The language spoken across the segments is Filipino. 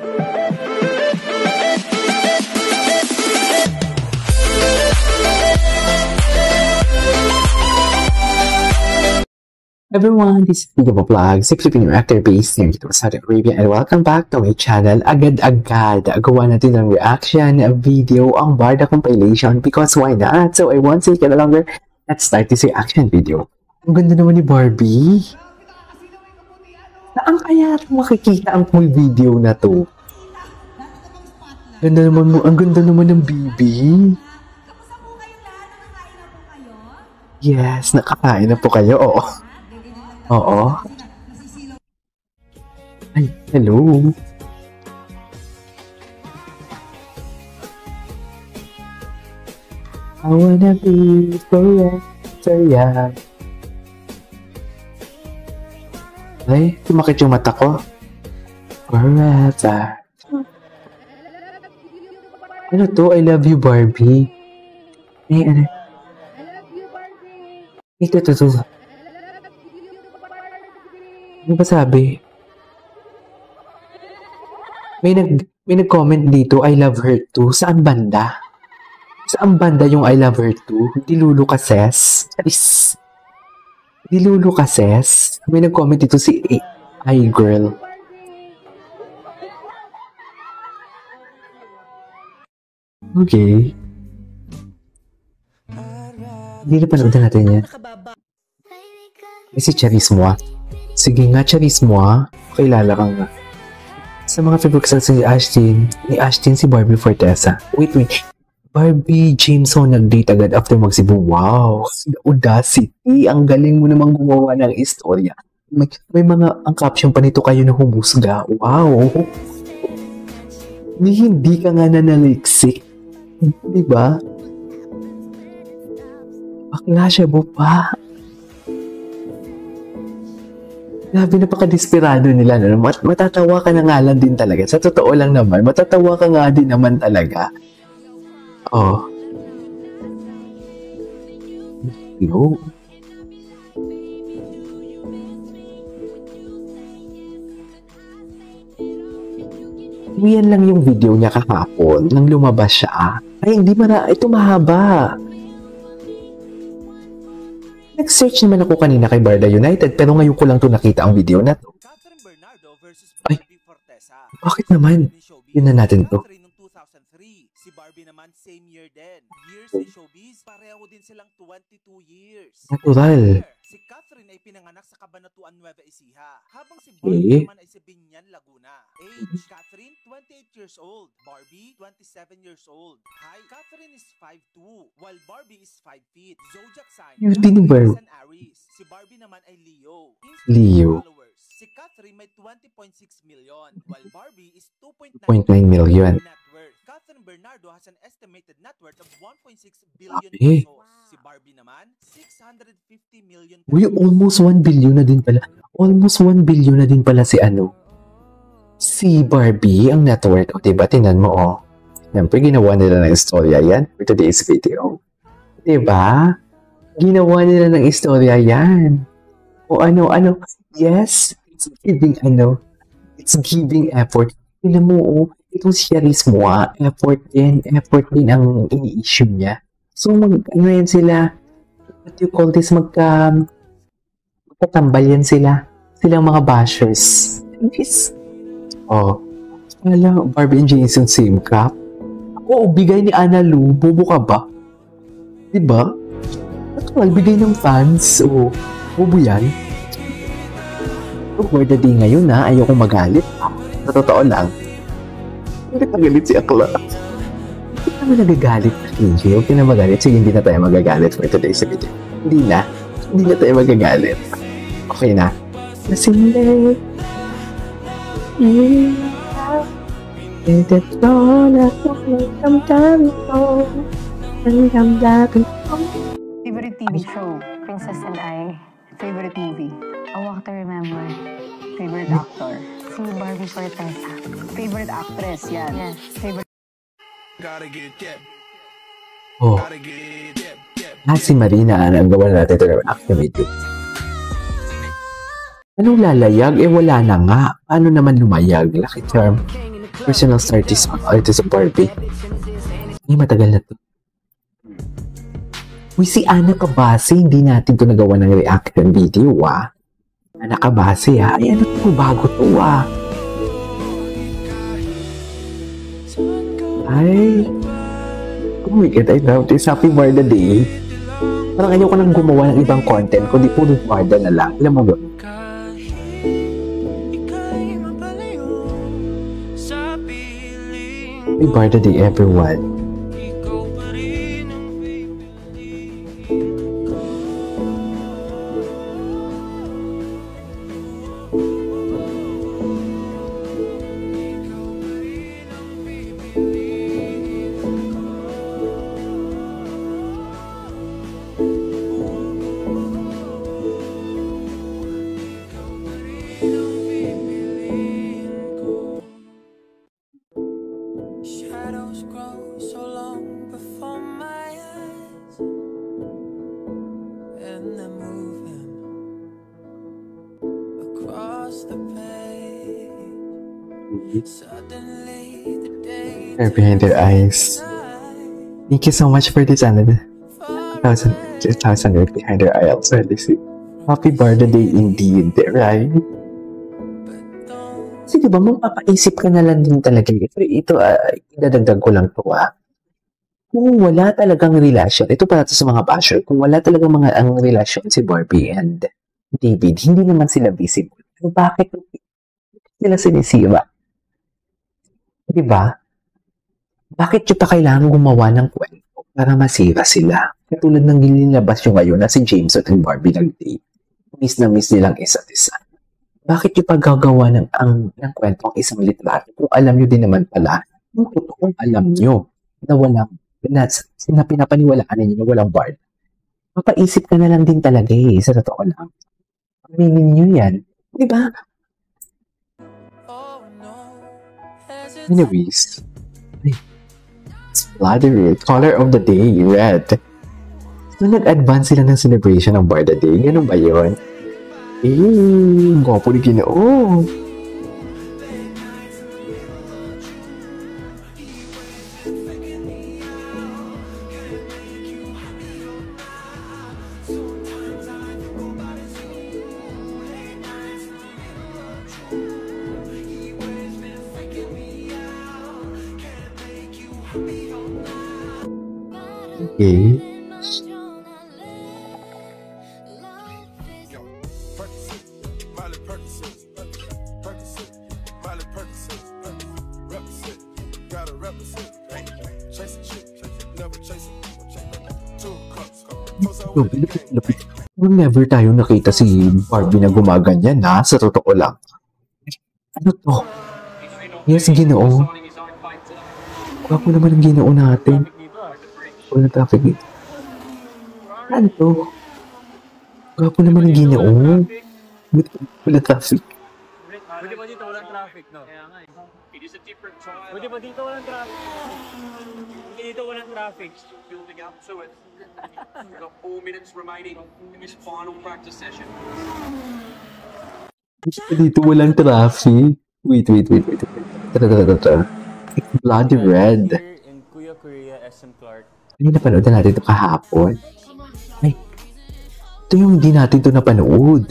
Everyone, this is Video Vlog, 6 Filipino actor based here in Saudi Arabia, and welcome back to my channel. Agad-agad, gawa natin ng reaction video ang Barda compilation because why not? So I won't say it any longer. Let's start this reaction video. Ang ganda naman ni Barbie. Saan kaya makikita ang full video na to? Ganda naman mo, ang ganda naman ng baby. Yes, nakakain na po kayo. Oo. Ay, hello. I wanna be forever young. Ay, tumakit yung mata ko. Forever. Ano to? I love you, Barbie. Ay, ano? Ito. Ano ba sabi? May nag-comment dito, I love her too. Saan banda? Saan banda yung I love her too? Di Lulu Kases? Di Lulu Kases? May nag-comment dito si iGirl. Okay. Hindi na panood natin yan. May si Charismo. Sige nga, Charismo. Kilala ka nga. Sa mga favorite sa ni Ashton si Barbie Fortesa. Wait. Barbie Jameson nag-date agad after magsibo. Wow! Audacity! Ang galing mo namang gumawa ng istorya. May mga, ang caption pa nito kayo na humusga. Wow! Hindi ka nga nanaliksik. Diba? Bakla siya mo pa. Grabe, napaka-desperado nila. No? Matatawa ka na nga lang din talaga. Sa totoo lang naman, matatawa ka nga din naman talaga. Oh. No. Yan lang yung video niya kahapon nang lumabas siya. Ay, hindi ito mahaba. Nag-search naman ako kanina kay Barda United pero ngayon ko lang to nakita ang video na to. Ay, bakit naman? Yun na natin to. Si Barbie naman same year din. Years in showbiz, pareho din silang 22 years. Natural. Si Catherine ay pinanganak sa Cabanatuan, Nueva Ecija, habang si Barbie naman ay sa Binyan, Laguna. Age, Catherine 28 years old, Barbie 27 years old. Height, Catherine is 5'2", while Barbie is 5 feet. Zodiac sign, Catherine is an Aries. Si Barbie naman ay Leo. Leo. Si Catherine may 20.6 million, while Barbie is 2.9 million. Net worth. Catherine Bernardo has an estimated net worth of 1.6 billion pesos. Si Barbie naman, 650 million pesos. Uy, almost 1 billion na din pala. Almost 1 billion na din pala si si Barbie, ang net worth. O, diba? Tinan mo, oh. Siyempre, ginawa nila ng istorya yan for today's video. Diba? Ginawa nila ng istorya yan. O ano. Yes. It's giving effort. Tignan mo, itong si Charismo, effort din ang ini-issue niya. So, yan sila, what you call this, magkatambal yan sila. Silang mga bashers. Oh, alam, Barbie and Jason same cup. Oo, bigay ni Ana Lu, bobo ka ba? Diba? Natural, bigay ng fans. Oo, bobo yan. For the day ngayon na, ayokong magalit. Sa totoo lang. Bakit nagalit si Akla? Bakit naman nagagalit na Kinji? Huwag ka na magalit. Sige, hindi na tayo magagalit for today's video. Hindi na tayo magagalit. Okay na. Nasinday. Favorite TV show, Princess and I. Favorite movie, A Walk to Remember. Favorite actor, si Barbie Fortesa. Favorite actress, yan. Yes. Favorite. Oh. Si Marina ang gawa natin ito ng activity. Anong lalayag? Wala na nga. Paano naman lumayag? Lucky charm. Personal artist of Barbie. Ay, matagal na to. Uy, si Ana Kabase, hindi natin to nagawa ng reaction video, Ana Kabase, Ay, ano to? Bago to, Ay. Oh my God, I love this. Happy Barda Day. Parang ayoko nang gumawa ng ibang content, kundi puro Barda na lang. Alam mo ba? Happy Barda Day, everyone. Shadows grow so long before my eyes, and they're moving across the page. Suddenly the day They're behind their eyes. Thank you so much for this, 1,000 behind their eye. Also, happy Barda Day indeed, right? Kasi diba, mapapaisip ka na lang din talaga. Ito, idadagdag ko lang to, Kung wala talagang relasyon, ito para sa mga basher, kung wala talagang ang relasyon si Barbie and David, hindi naman sila visible. So, bakit sila sinisira? Diba? Bakit yung pa kailangan gumawa ng kwento para masira sila? Katulad ng nilabas yung ngayon na si James at Barbie nag-date. Miss na miss nilang isa't isa. Bakit yung paggagawa ng kwento ang isang litrato kung alam nyo din naman pala, yung totoong alam nyo na walang, na pinapaniwalaan ninyo na walang Barbie. Mapaisip ka na lang din talaga sa totoo lang. Aminin nyo yan. Diba? Anyways, it's bloody red. Color of the day, red. So, nag-advance sila ng celebration ng Barda Day. Ganun ba yun? Gwapo ni Ginoo. Okay. Never tayo nakita si Barbie na gumaganyan sa totoo lang. Ano to? Yes, Ginoo. Gwapo naman ang Ginoo natin. Wala traffic dito. Ano to? Gwapo naman ang Ginoo. Wala traffic. Pwede ba dito walang traffic, no? Kaya nga It is a different trial. Pwede ba dito walang traffic? Pwede dito walang traffic. Building up to it. We've got 4 minutes remaining in this final practice session. Dito walang traffic. Wait. Tara. It's bloody red. In Kuya Korea, SM Clark. Ay, napanood na natin ito kahapon. Ay, ito yung hindi natin ito napanood.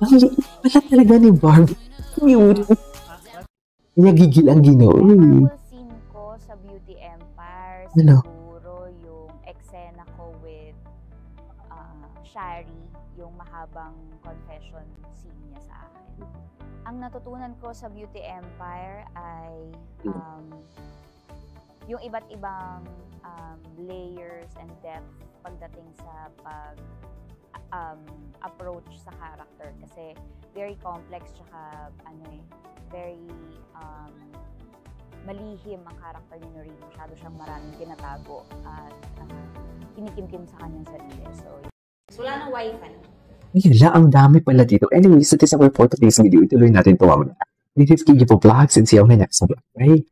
Wala talaga ni Barbie. Cute. Nagigil ang Ginoo. Scene ko sa Beauty Empire, Ano? siguro yung eksena ko with Shari, yung mahabang confession scene niya sa akin. Ang natutunan ko sa Beauty Empire ay yung iba't ibang layers and depth pagdating sa approach sa character kasi very complex tsaka very malihim ang character ni Noreen. Masyado siyang maraming tinatago at kinikimkim sa kanyang sarili. So wala nang wifi. Ayun ang dami pala dito. Anyways, this is our for today's video. Ituloy natin ito mamaya. This is KG Vlogs and see you on my next vlog. Bye!